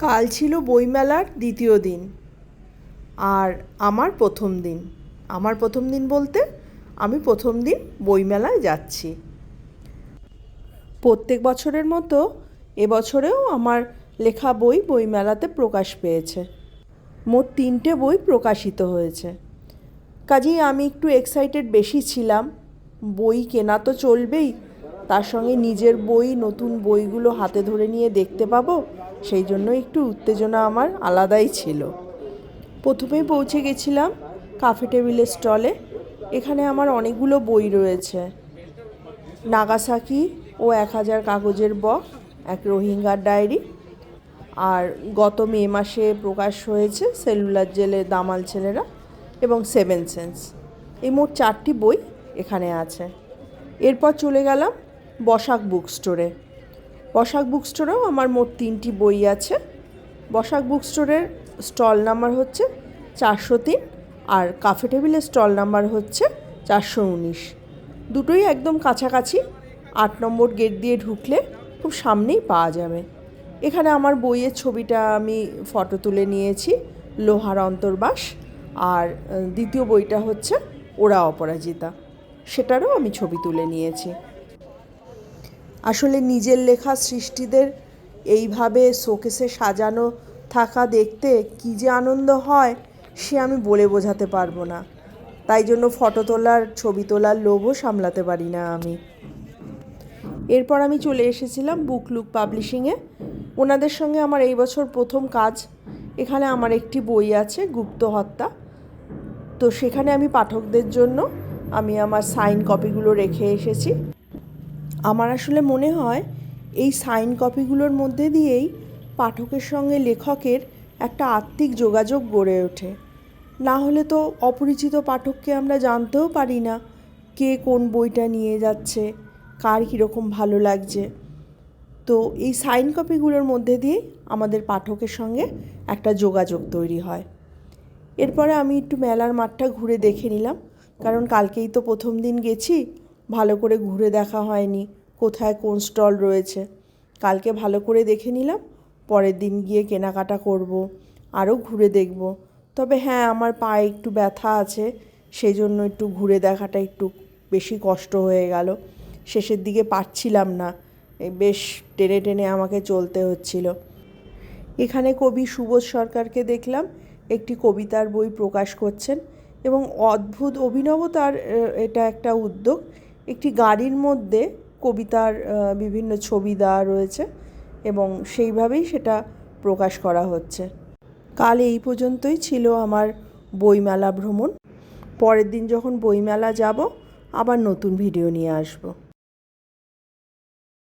কাল ছিল বইমেলার দ্বিতীয় দিন আর আমার প্রথম দিন বলতে আমি প্রথম দিন বইমেলায় যাচ্ছি। প্রত্যেক বছরের মতো এবছরেও আমার লেখা বই বইমেলাতে প্রকাশ পেয়েছে। মোট 3টে বই প্রকাশিত হয়েছে, কাজেই আমি একটু এক্সাইটেড বেশি ছিলাম। বই কেনা তো চলবেই, তার সঙ্গে নিজের বই, নতুন বইগুলো হাতে ধরে নিয়ে দেখতে পাবো, সেই জন্য একটু উত্তেজনা আমার আলাদাই ছিল। প্রথমেই পৌঁছে গেছিলাম কাফে টেবিলের স্টলে। এখানে আমার অনেকগুলো বই রয়েছে। নাগাসাকি ও 1000 কাগজের বক, এক রোহিঙ্গার ডায়েরি, আর গত মে মাসে প্রকাশ হয়েছে সেলুলার জেলে দামাল ছেলেরা এবং 7 সেন্স। এই মোট 4টি বই এখানে আছে। এরপর চলে গেলাম বসাক বুক স্টোরে। বসাক বুক স্টোরেও আমার মোট 3টি বই আছে। বসাক বুক স্টোরের স্টল নাম্বার হচ্ছে 403 আর কাফে টেবিলের স্টল নাম্বার হচ্ছে 419। দুটোই একদম কাছাকাছি, 8 নম্বর গেট দিয়ে ঢুকলে খুব সামনেই পাওয়া যাবে। এখানে আমার বইয়ের ছবিটা আমি ফটো তুলে নিয়েছি, লোহার অন্তর্বাস, আর দ্বিতীয় বইটা হচ্ছে ওরা অপরাজিতা, সেটারও আমি ছবি তুলে নিয়েছি। আসলে নিজের লেখা সৃষ্টিদের এইভাবে শোকেসে সাজানো থাকা দেখতে কী যে আনন্দ হয় সে আমি বলে বোঝাতে পারবো না। তাই জন্য ফটো তোলার, ছবি তোলার লোভও সামলাতে পারি না আমি। এরপর আমি চলে এসেছিলাম বুকলুক পাবলিশিংয়ে। ওনাদের সঙ্গে আমার এই বছর প্রথম কাজ। এখানে আমার একটি বই আছে, গুপ্ত হত্যা। তো সেখানে আমি পাঠকদের জন্য আমি আমার সাইন কপিগুলো রেখে এসেছি। আমার আসলে মনে হয় এই সাইন কপিগুলোর মধ্যে দিয়েই পাঠকের সঙ্গে লেখকের একটা আত্মিক যোগাযোগ গড়ে ওঠে। না হলে তো অপরিচিত পাঠককে আমরা জানতেও পারি না কে কোন বইটা নিয়ে যাচ্ছে, কার কীরকম ভালো লাগছে। তো এই সাইন কপিগুলোর মধ্যে দিয়েই আমাদের পাঠকের সঙ্গে একটা যোগাযোগ তৈরি হয়। এরপরে আমি একটু মেলার মাঠটা ঘুরে দেখে নিলাম, কারণ কালকেই তো প্রথম দিন গেছি, ভালো করে ঘুরে দেখা হয়নি কোথায় কোন স্টল রয়েছে। কালকে ভালো করে দেখে নিলাম, পরের দিন গিয়ে কেনাকাটা করব, আরও ঘুরে দেখব। তবে হ্যাঁ, আমার পায়ে একটু ব্যথা আছে, সেই জন্য একটু ঘুরে দেখাটা একটু বেশি কষ্ট হয়ে গেল। শেষের দিকে পারছিলাম না, বেশ টেনে টেনে আমাকে চলতে হচ্ছিল। এখানে কবি সুবোধ সরকারকে দেখলাম, একটি কবিতার বই প্রকাশ করছেন এবং অদ্ভুত অভিনবতার এটা একটা উদ্যোগ। একটি গাড়ির মধ্যে কবিতার বিভিন্ন ছবি দেওয়া রয়েছে এবং সেইভাবেই সেটা প্রকাশ করা হচ্ছে। কাল এই পর্যন্তই ছিল আমার বইমেলা ভ্রমণ। পরের দিন যখন বইমেলা যাব আবার নতুন ভিডিও নিয়ে আসব।